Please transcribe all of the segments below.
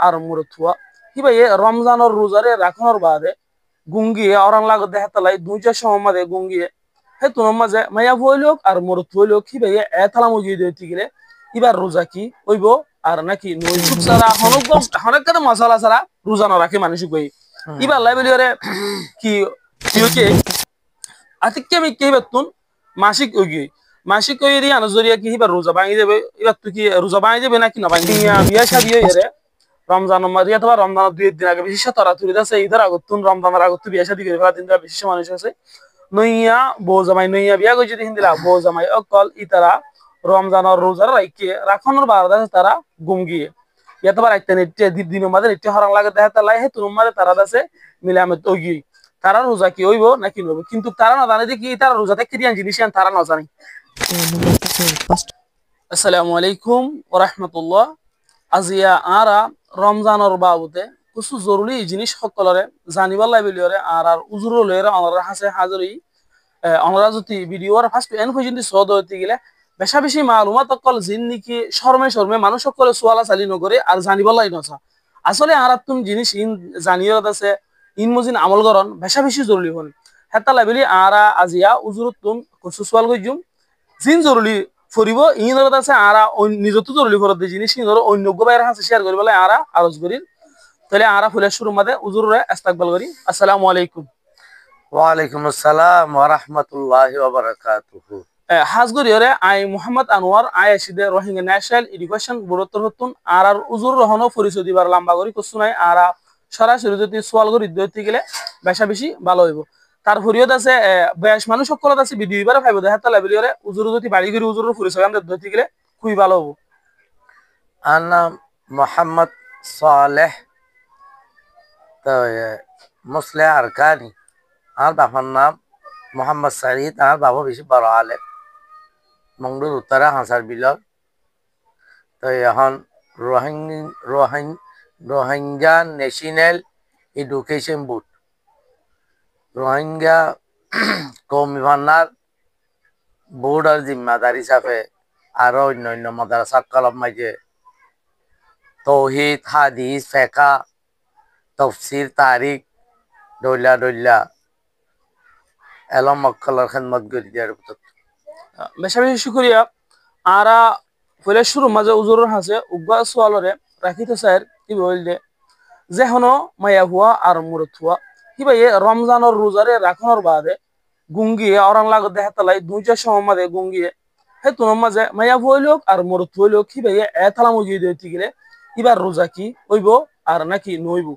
আর মুরথুয়া হিবা এ রমজানের রোজারে রাখনোর বাদে গুঙ্গিয়ে অরান লাগত দেহাতালাই দুইটা সময় গুঙ্গিয়ে হে তুনোর মাঝে মাইয়া বইলোক আর মুরথ বইলোক হিবা এ তালা মুজিয়ে দিতে গেলে এবার রোজা কি ওইব আর নাকি নৈশুক সারা হনক কাদা মশালা সারা রোজা না রাখে মানুষ কই এবার লাইবেলিয়ারে কি কি আতিকে আমি কি বেতুন মাসিক ওগি মাসিক ওই রি আনজরিয়া কি হিবার রোজা ভাঙি যাবে এবার তুই কি রোজা ভাঙি যাবে নাকি না ভাঙি বিয়া শাদি হইরে রমজান মারিয়া তোমার রমজান 2 দিন আগে বিশেষ তরা তুই আছে ঈদের আগতুন রমজানের আগত বিয়া শাদি করে ফেলা দিন বিশেষ মানুষ আছে নইয়া বউ জামাই নইয়া বিয়া কই যদি হিন্দিলা বউ জামাই অকল ইতারা রমজানের রোজার রাইকে রাখনোর বারদা তারা গুমগিয়ে ইয়াতবার আইতে নিতে দিনের মাঝে নিতে হরাং লাগে দেখাতে লাই হে তুম মাঝে তারা দাসে মিলামে তগি তারা রোজা কি হইব নাকি নইব কিন্তু তারা না জানে যে কি তারা রোজাতে ক্রিয়ান জিনিস তারা না জানে আসসালামু আলাইকুম ওয়া রাহমাতুল্লাহ আজিয়া আরা রমজানের বাবুতে কিছু জরুরি জিনিস সকলরে জানিবার লাইবিলিয়রে আর উজুর লয়ের অনরা হাসে হাজরি অনরা যদি ভিডিওর ফার্স্ট এন পর্যন্ত সদ হতে গেলে বেশা বেশি মালুমাত অকল জিন নিকি শর্মে মানুষ সকলে সোয়ালা চালি নকরে আর জানিবার লাই নছা আসলে আর তুমি জিনিস ইন জানিয়ত আছে ইন মজিন আমল করন বেশা বেশি জরুরি হন হেতা লাইবিলি আরা আজিয়া উজুরত তুম কিছু সোয়াল কইজুম জিন জরুরি ফরিব ইনরত আছে আরা নিজত জরুরি ফরদ জিনিস ইনর অন্য বাইরে হাসে শেয়ার করি বলে আরা আরজ করি তাহলে আরা ফুলের শুরু মাদে উজুরে ইস্তেকবাল করি আসসালামু আলাইকুম ওয়া আলাইকুম আসসালাম ওয়া রাহমাতুল্লাহি ওয়া বারাকাতুহু হাজগরিয়রে আই মোহাম্মদ আনোয়ার আই আসিদে রোহিঙ্গা ন্যাশনাল এডুকেশন বোর্ডর হতুন আর উজুর রহনো পরিচয় দিবার লম্বা করি কুসুনাই আরা সরাসরি যদি সোয়াল করি দিতে গেলে বেশা বেশি ভালো হইব তার ফরিয়ত আছে বয়স মানুষ সকলত আছে ভিডিও এবারে ফাইব দেখাতে লাইবিলিয়রে উজুর যদি বাড়ি করি উজুর পরিচয় আমরা দিতে গেলে খুবই ভালো হবো আনা মোহাম্মদ সালেহ তো মুসলিহ আরকানি আর বাবার নাম মোহাম্মদ সাঈদ আর বাবা বেশি বড় আলেম মংডুর উত্তরা হাসার বিলর তো এখন Rohingya national education board Rohingya কৌমি ভান্ডার বোর্ডের জিম্মাদার হিসাবে আরো অন্যান্য মাদ্রাসা কলম মাঝে তৌহিদ হাদিস ফেকা তফসির তারিখ ডইলা এলম মক্কলের খেদমত করি দিয়ার বেশা বেশি শুক্রিয়া আরা ফুলের শুরু মাঝে উজুরের হাসে উগ্র সোয়ালরে রাখিতে স্যার কি বললে যে হনো মায়া হুয়া আর মুরত হুয়া হিবাই রমজানের রোজারে রাখনোর বাদে গুঙ্গিয়ে অরান লাগত দেখাতালাই দুইটা সময় গুঙ্গিয়ে হে তুনোর মাঝে মায়া হইলোক আর মুরত হইলোক হিবাই এতালা মুজিয়ে দিতে গেলে এবার রোজা কি হইব আর নাকি নইব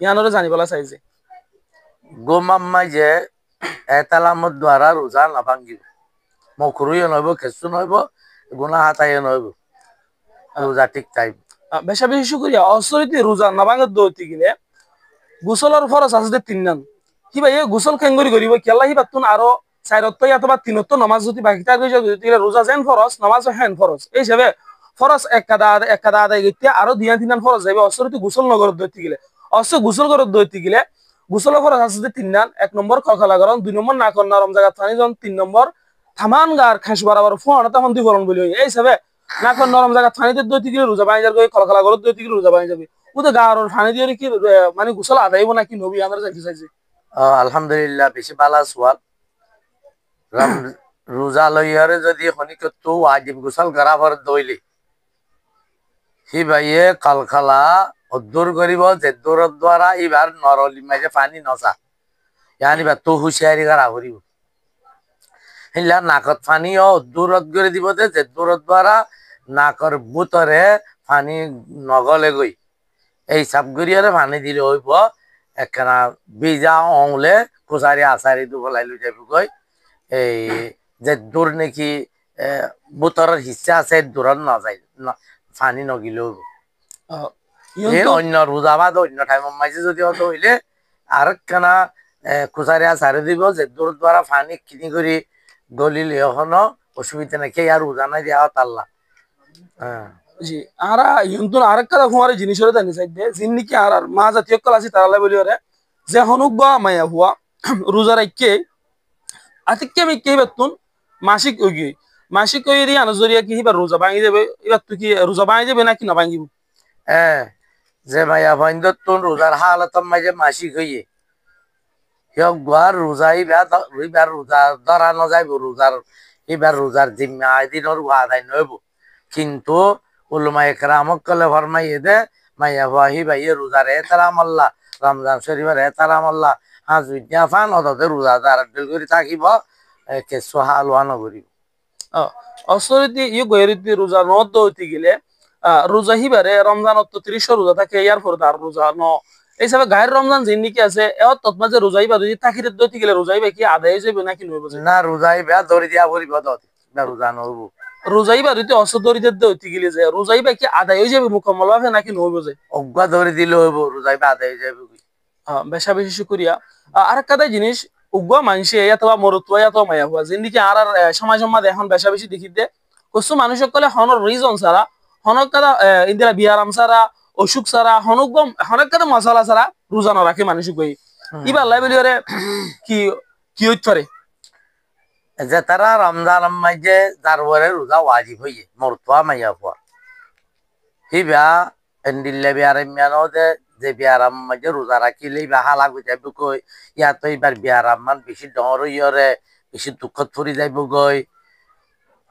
ইয়ানরে জানিবলা চাইছে গোমাম্মাই যে এতালামত দ্বারা রোজা না ভাঙ্গিব মকরুইও নইব খেসু নইব গুনা হাতাইও নইব রোজা ঠিক টাইম বেশা বেশি শুক্রিয়া অসরিতে রোজা না ভাঙত দইতে গেলে গোসলের ফরজ আছে 3 নাম হিবা গোসল খেঙ্গরি করিব কেলা হিবা তুন আরো 4 অথবা 3 নামাজ যদি বাকি থাকে রোজা যেন ফরজ নামাজ হেন ফরজ এই হিসাবে ফরজ এক কাদা আদায় গিতে আরো দিয়া 3 ফরজ যাবে অসরিতে গোসল নগর দইতে গেলে গোসল করত দইতে গেলে গোসলের ফরজ আছে 3 নাম 1 নম্বর খখলা করন 2 নম্বর না কর নরম জায়গা থানি জন 3 নম্বর থামান গার খাস বরাবর ফোন তখন দুই ফলন বলি এই হিসাবে না কর নরম জায়গা থানিতে দইতে গেলে রোজা বানি যাবে খলখলা করত দইতে গেলে রোজা বানি যাবে ওদের গার ফানি দিয়ে কি মানে গোসল আদায়ব নাকি নবী আমরা জানতে চাইছি আলহামদুলিল্লাহ বেশি ভালো সোয়াল রোজা লইয়ারে যদি খনিকত ওয়াজিব গোসল করা পর দইলি হি ভাইয়ে কালখালা অদ্দুর করিব যে দূরত দ্বারা এবার নরলি মাঝে পানি নচা ইয়ানি বা তো হুঁশিয়ারি করা করিব হিলা নাকত পানি দূরত করে দিব যে দূরত দ্বারা নাকর বুতরে পানি নগলে গই এই সাবগুড়িয়ারে পানি দিলে হইব একখানা বিজা অংলে কুচারি আচারি দু ফলাই লৈ যাব গই এই যে দূর নাকি বুতরের হিস্সা আছে দূৰত নাযায় পানি নগিলেও অন্য রোজাবাদ অন্য টাইমের মাঝে যদি হতো হইলে আর একখানা কুচারি আচারি দিব যে দূর দ্বারা পানি কিনি করে গলিলে এখনো অসুবিধা নাকি আর রোজা নাই দেওয়া তাল্লা জি আরা ইয়ন্তন আরেকটা হুয়ারে জিনিসরে জানি চাইতে জিন্নি কি আর মা জাতীয় কল আছে তারালে বলিওরে যে হনুক বা মায়া হুয়া রোজা রাখকে আতিকে আমি কে বেতুন মাসিক ওই আনজরিয়া কি হিবা রোজা ভাঙি যাবে এবার তুই কি রোজা ভাঙি যাবে নাকি না ভাঙিব যে মায়া ভাইন্দর তোর রোজার হালত মাঝে মাসিক হইয়ে হিয়ক গুয়ার রোজা ইবার রোজা ধরা ন যাইব রোজার এবার রোজার জিম্মা দিনের আদায় নইব কিন্তু উলমা একরামক কলে ফরমাইয়ে দে মাইয়া ভাহি ভাইয়ে রোজার এতারাম আল্লাহ রমজান শরীফের এতারাম আল্লাহ হাজ বিদ্যা ফান অদতে রোজা দার করে থাকিব কেঁচু হালুয়া নগরিব অসরিতি ইউ গয়রিতি রোজা ন দইতে গেলে রোজা হিবারে রমজানত তো 30 রোজা থাকে ইয়ার পর তার রোজা ন এই হিসাবে গায়ের রমজান জিন্দিকি আছে এও তৎমাজে রোজা হিবা যদি তাকিরে দইতে গেলে রোজা হিবা কি আদায় হয়ে যাবে নাকি নইব না রোজা হিবা ধরে দিয়া পড়িব দতে না রোজা নইব রোজা হিবা যদি অসদরিতে দইতে গেলে যে রোজা হিবা কি আদায় হয়ে যাবে মুকম্মল ভাবে নাকি নইব যে অজ্ঞা ধরে দিলে হইব রোজা হিবা আদায় হয়ে যাবে বেশা বেশি শুকরিয়া আর একটা জিনিস উগ্র মানুষে অথবা মরুতুয়া অথবা মায়া হুয়া জিন্দিকে আর সময় সম্মাদ এখন বেশা বেশি দেখি দে কিছু মানুষ কলে হনর রিজন ছাড়া হনক কাদা ইন্দিরা বিয়ারাম ছাড়া অসুখ ছাড়া হনক কাদা মশলা ছাড়া রোজা ন রাখে মানুষ কই ইবার লাইবেলিয়ারে কি কি হইতে যে তারা রমজান মাঝে তারপরে রোজা ওয়াজিব হইয়ে মরতুয়া মাইয়া হুয়া হিবা এন্ডিল্লে বিয়ারাম মিয়ানো যে বিয়ারাম মাঝে রোজা রাখিলে বা হালা গই যাইব কই ইয়াতো এবার বিয়ারাম মান বেশি ডর হইয়রে বেশি দুঃখত ফুরি যাইব গই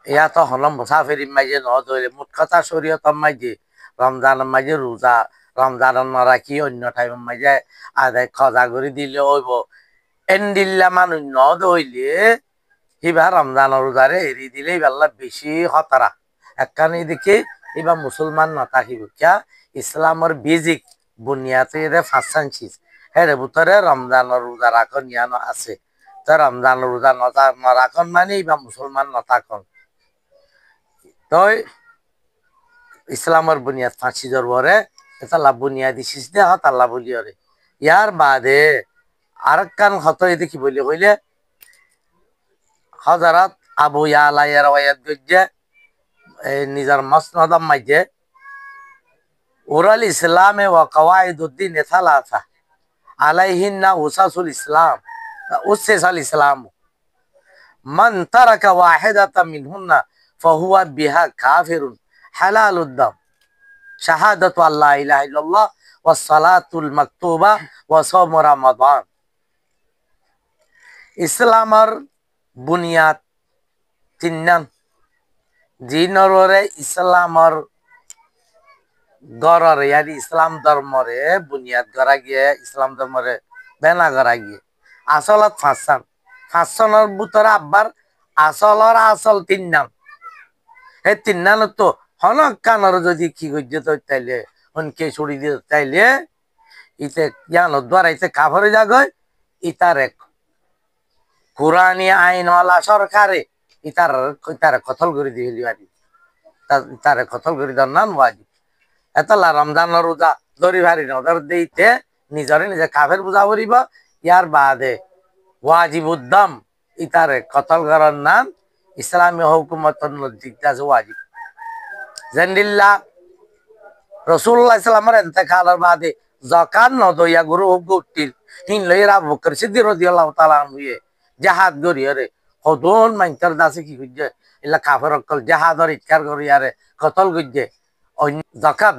ইয়াতো হলম মুসাফির মাঝে ন ধরে মুঠ কথা শরীয়ত মাঝে রমজান মাঝে রোজা রমজান রাখি অন্য টাইম মাঝে আদায় খজা করে দিলে হইব এন্ডিল্লা মানুষ ন ধইলে হিবা রমজান রোজারে এরি দিলে এবার বেশি হতারা একখানি দেখি এবার মুসলমান নথাকিব কিয়া ইসলামের বেজিক বুনিয়াতে ফার্স্ট চিজ হের ভিতরে রমজান রোজা রাখন ইয়ানো আছে তো রমজান রোজা নরাখন মানে এবার মুসলমান নথাকন তই ইসলামের বুনিয়াদ ফাঁসি জরবরে এটা লাভ বুনিয়াদি সিস্টে হত আল্লাহ বলিয়রে ইয়ার বাদে আর কান হত দেখি বলি কইলে হযরত আবু ইয়ালা এর ওয়ায়াত গজ্জে নিজের মসনদম মাঝে ওরাল ইসলামে ওয়া কওয়াইদুদ্দিন সালাসা আলাইহিন্না উসাসুল ইসলাম উসসাল ইসলাম মান তারাকা ওয়াহিদাতাম মিনহুন্না ফাহুয়া বিহা কাফিরুন হালালুদ দাম শাহাদাতু আল্লা ইলাহা ইল্লাল্লাহ ওয়াস সালাতুল মাকতুবা ওয়া সাওম রমাদান ইসলামের বুনিয়াদ তিননান জিনরে ইসলামর গড়রে ইয়ানি ইসলাম ধর্মরে বুনিয়াদ করা গিয়ে ইসলাম ধর্মরে বেনা করা গিয়ে আসলত ফাঁসনের ভিতরে আব্বার আসল তিন নাম এই তিন নাম তো হনক কানর যদি কি করছে তো তাইলে হনকে ছড়ি দিয়ে তাইলে ইতে জ্ঞান দ্বারা ইতে কাভরে যাগয় ইতার এক কোরআনী আইনওয়ালা সরকারে ইতার কতল করে দিয়ে দিবারি তারে কতল করে দেওয়ার নাম ওয়াজিব এতলা রমজান রোজা ধরি ভারি নজর দিতে নিজরে নিজে কাফের বুঝা করিব ইয়ার বাদে ওয়াজিব উদ্দম ইতারে কতল করার নাম ইসলামী হুকুমতর নজিকটা আছে ওয়াজিব জেন্দিল্লা রসুল্লাহ ইসলামের এতেকালের বাদে জকান নদইয়া গুরু উঠিল হিন লইরা আবু বকর সিদ্দিক রাদিয়াল্লাহু তাআলা আনহু জাহাদ গরিয়রে হদন মাইনকার দাসে কি কইছে এলা কাফের অকল জাহাদর ইনকার গরিয়ারে কতল গইছে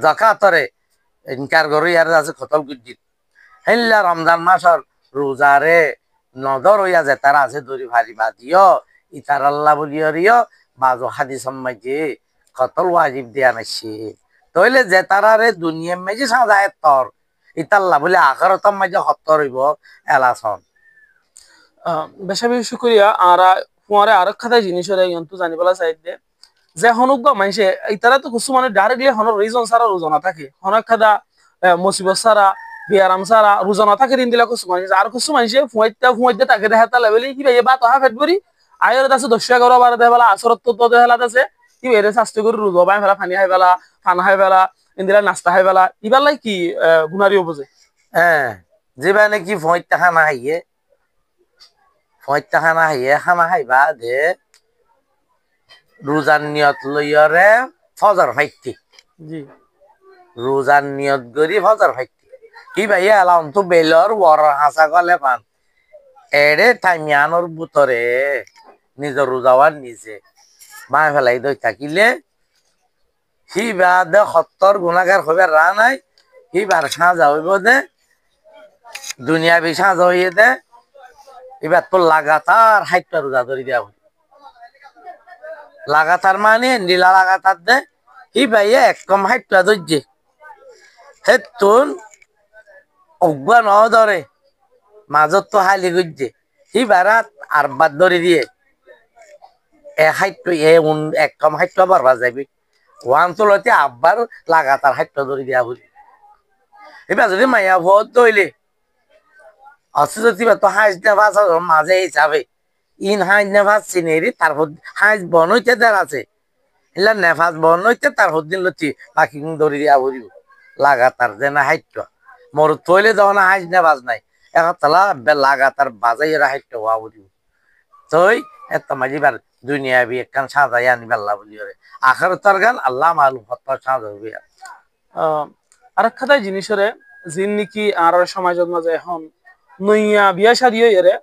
জাকাতরে ইনকার গরিয়ারে দাসে কতল গইছে হেল্লা রমজান মাসর রোজারে নদর হইয়া যে তারা আছে দরি ভারি বাদিও ইতার আল্লাহ বলিয়রিও বাজো হাদিস মাঝে কতল ওয়াজিব দেয়া নাইছে তইলে যে তারারে দুনিয়া মাঝে সাজায় তর ইতাল্লাহ বলে আখিরাত মাঝে হত্তর হইব এলাসন বেশা বেশি শুকরিয়া আর ফুয়ারে আর খাতা জিনিসের ইয়ন্তু জানিবলা চাইতে যে হনুক বা মানুষে ইতারা তো কিছু মানে ডাইরেক্টলি হনর রিজন ছাড়া রোজা না থাকে হনক খাদা মুসিবত ছাড়া বিয়ারাম ছাড়া রোজা না থাকে দিন দিলা কিছু মানুষ আর কিছু মানুষে ফুয়াইতে তাকে দেখা তা লেভেলে কি ভাই বা তাহা ফেটবরি আয়ের দাসে 10 11 বার দেবেলা আসরত তো দেহলা দাসে কি এর স্বাস্থ্য করে রোজা বাই ফেলা ফানি হাই ফেলা ফানা হাই ফেলা ইন্দিরা নাস্তা হাই ফেলা ইবালাই কি গুনারি বুঝে হ্যাঁ যে মানে কি ফুয়াইতে খানা হাইয়ে খানা খাইবা দে রোজার নিয়ত লইয়রে ফজর ফাইতি জি রোজার নিয়ত করি ফজর ফাইতি কি ভাইয়া এলাম তো বেলর বড় হাসা গলে পান এড়ে টাইমিয়ানোর ভিতরে নিজের রোজাওয়ার নিজে বাঁ ফেলাই দই থাকিলে সি বাদে 70 গুণাগার হবে রা নাই এবার সাজা হইব দে দুনিয়া বি সাজা হইয়ে দে এবার তো লাগাতার হাইটটা রোজা ধরে দেওয়া হইব লাগাতার মানে নীলা লাগাতার দে ই ভাইয়ে একদম হাইটটা ধরছে হেতুন অজ্ঞা ন ধরে মাজত তো হাইলি গুজছে ই বারাত আর বাদ ধরে দিয়ে হাইটটো একদম হাইটটা বারবার যাবি ওয়ান চলতে আব্বার লাগাতার হাইটটা ধরে দেওয়া হইল এবার যদি মাইয়া ভোট দইলে অসুস্থ তো হাঁস নেভাস মাঝে হিসাবে ইন হাঁস নেভাস চিনেরি তারপর হাঁস বন হইতে দেড় আছে এলা নেভাস বন হইতে তারপর দিন লচ্ছি বাকি দড়ি দিয়া ভরিব লাগাতার যে না হাইট মোর তৈলে যখন হাঁস নেভাস নাই এখন তালা লাগাতার বাজাই হাইট হওয়া ভরিব তই এত মাঝিবার দুনিয়া বি একখান সাজাই আনি বেল্লা বলি রে আখার তার গান আল্লাহ মালুম হত সাজ হইবে আর খাতায় জিনিসরে জিন নাকি আর সমাজের মাঝে এখন নইয়া বিয়া শাদী হইরে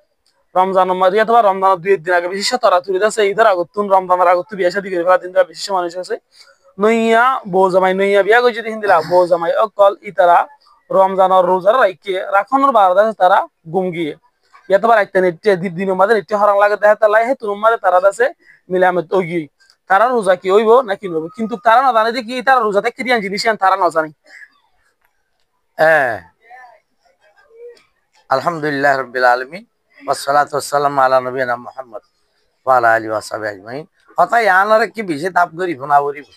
রমজান মাঝে অথবা রমজানের 2 দিন আগে বিশেষ তরা তুলি আছে ঈদের আগতুন রমজানের আগত বিয়া শাদী করে ফেলা দিন বিশেষ মানুষ আছে নইয়া বউ জামাই নইয়া বিয়া গই যদি হিন্দিলা বউ জামাই অকল ইতারা রমজানের রোজার রাইকে রাখনের বারদা তারা গুমগিয়ে ইয়াতবার আইতে নেটে দিনের মাঝে নেটে হরাং লাগে দেখা তালাই হে তুর মাঝে তারা দাসে মিলামে তগি তারা রোজা কি হইব নাকি নব কিন্তু তারা না জানে যে কি তারা রোজাতে ক্রিয়ান জিনিস তারা না জানে আলহামদুলিল্লাহ রাব্বিল আলামিন ওয়াসসালাতু ওয়াসসালামু আলা নবিয়িনা মুহাম্মদ ওয়া আলা আলিহি ওয়া সাহবিহি আজমাইন কথা ইয়ানরে কি বিশে তাপ করিব না করিব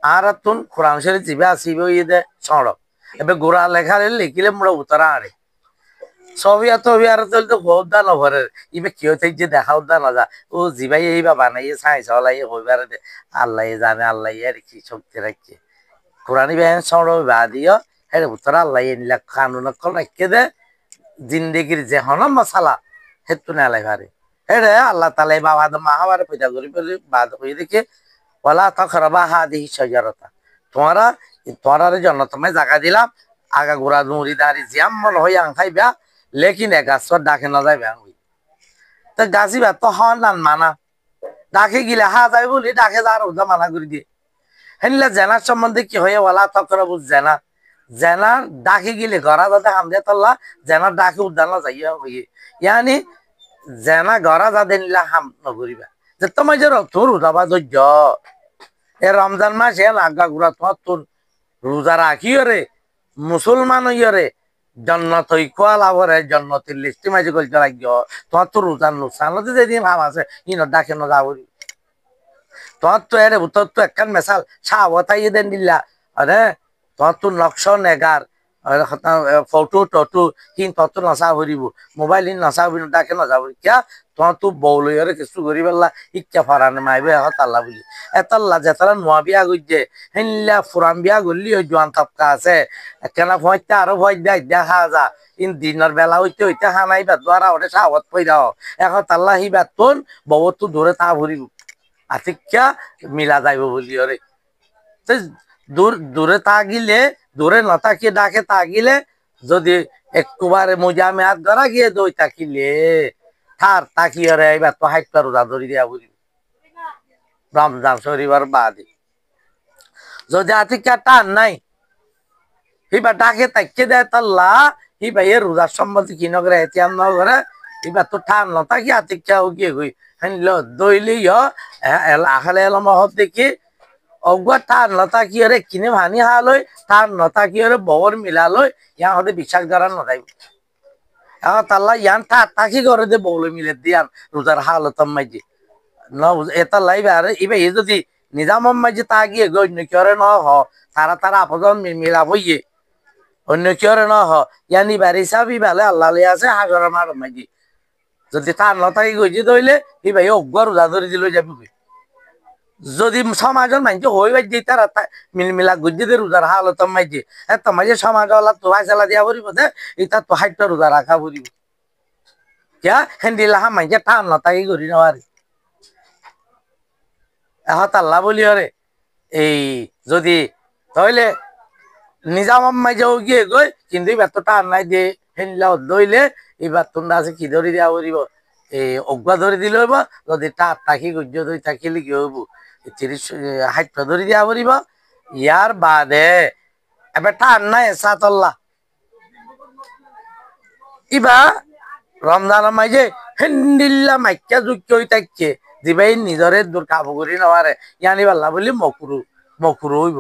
আর তুন কোরআন শরীফ জিবে আসিব ইদে ছড় এবে গোরা লেখা লিখিলে মোরা উতরা আরে ছবি এত আর তো বহুত নভরে ইবে কি হইতে যে দেখাও দা না যা ও জিবাই এই বাবা নাই সাই চলাই হইবারে দে আল্লাহ জানে আল্লাহ এর কি শক্তি রাখছে কোরআনি বেন ছড় বাদিও হে উতরা আল্লাহ নিলা কানুন কল রাখকে দে জিন্দেগির যে হন মশালা হেতু না লাইভারে হেরে আল্লাহ তাআলা বাবা আদম মাহাবারে পয়দা করি বলে বাদ হই দেখে ওয়ালা তাকরাবা হাদিহি শাজারাতা তোমারা জন্য তুমি জায়গা দিলাম আগা গোড়া নুরি দাঁড়ি জিয়াম মন হই আং খাইবা লেকিন এক গাছর ডাকে না যাইবে আং তো গাছিবা তো হন নান মানা ডাকে গিলে হা যাই বলি ডাকে যার ওজা মানা করে দিয়ে হেনলে জেনার সম্বন্ধে কি হয়ে ওয়ালা তাকরাবু জেনা জেনার ডাকে গিলে গড়া যাতে হামদে তল্লা জেনার ডাকে উদ্যান যাইয়া হইয়ে ইয়ানি জেনা গড়া যাতে নিলা হাম নগরিবা যে তোমার যে তোর উদাবা ধৈর্য এ রমজান মাস এ আগা গুড়া তোমার তোর রোজা রাখি রে মুসলমান হইরে জন্নত কোয়ালাভরে জন্নতির লিস্টি মাঝে গলতে লাগিও তোমার তো রোজার নুসানতে যেদিন ভাব আছে ইন ডাকে ন যাবরি তোমার তো এর তোর তো একখান মেশাল সাবতাই দেন দিলা আরে তোমার তো নকশ নেগার ফটো টটো হিন তত নচা ভরিব মোবাইল হিন নচা ভরি ডাকে নযাবরি কিয়া তোমার তো বউলইরে কিছু করি পেলা ইচ্ছা ফারানে মাইবে তাল্লা বলি এতাল্লা যেতালা নোয়া বিয়া গইছে হেনলা ফুরান বিয়া গলি ওই জোয়ান তপকা আছে কেনা ভয়তে আরো ভয় দেয় দেখা যা ইন দিনের বেলা হইতে হইতে হানাইবা দ্বারা ওটা সাহত পইরাও এখন তাল্লা হিবা তোন বউ তো ধরে তা ভরিব আতিক্যা মিলা যাইব বলি ওরে দূরে তাগিলে দূরে নতাকি ডাকে তাগিলে যদি একটুবারে মোজা মেয়াদ ধরা গিয়ে দই তাকিলে থার তাকিয়ে রে এবার তো হাইটটা রোজা ধরি দিয়া বলি রমজান শরীফের বাদে যদি আতিকা টান নাই এবার ডাকে তাকিয়ে দেয় তাল্লা এবার এ রোজার সম্বন্ধে কি নগরে এতিয়াম নগরে এবার তো টান নতাকি আতিকা গিয়ে গই হ্যাঁ দইলি আখালে এলাম হব দেখি অজ্ঞা তার নতা কি রে কিনে ভানি হালৈ তার নতা কি রে বহর মিলালৈ ইয়ান হতে বিশ্বাস করা নথাইব এখন তাল্লা ইয়ান তাকি করে দে বউলৈ মিলে দিয়ান রোজার হালত মাইজি ন এটা লাইবে আর এবার এ যদি নিজাম মাইজি তা গিয়ে অন্য কিয়রে ন হ তারা আপজন মিলাব ইয়ে অন্য কিয়রে ন হ ইয়ানি বাড়ি চাবি বেলে আল্লাহ লিয়ে আছে হাগর মার মাইজি যদি তার নতাকি গইজি দইলে এবার অজ্ঞা রোজা ধরে দিল যাবি যদি সমাজের মানুষ হই বাই দিয়ে তারা মিলা গুজিতে রোজার হালত মাইছে তোমার সমাজ তো ফাইসলা দিয়া পড়ব দে এটা তো হাইটটা রোজা রাখা পড়ব কিয়া হেন্দিলা হা মাইছে টান নতাকি করি নেওয়ারে এখন তাল্লা বলি রে এই যদি তাহলে নিজাম মাইজেও গিয়ে গই কিন্তু এবার তো টান নাই দিয়ে হেন্দিলা দইলে এবার তোমরা আছে কি ধরি দিয়া পড়ব এই অজ্ঞা ধরে দিলে হইব যদি টাট তাকি গুজ ধরি থাকিলে কি হইব 30 হাইটটা ধরে দিয়া পড়ব ইয়ার বাদে এবার টান নাই সাতল্লা ইবা রমজানের মাঝে হেন্ডিল্লা মাইকা যুক্ত হই থাকছে দিবাই নিজরে দূর কাবু করি নেওয়ারে ইয়ানি পাল্লা বলি মকুরু হইব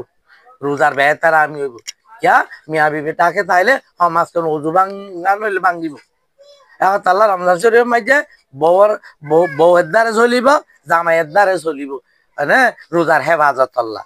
রোজার বেতার আমি হইব কিয়া মিয়া বিবি তাকে তাইলে সমাজ কোন উজু ভাঙ্গা নইলে ভাঙ্গিব এখন তাল্লা রমজান শরীফ মাঝে বউয়ের দ্বারে চলিব জামাইয়ের দ্বারে চলিব হ্যাঁ রোজার হেফাজত আল্লাহ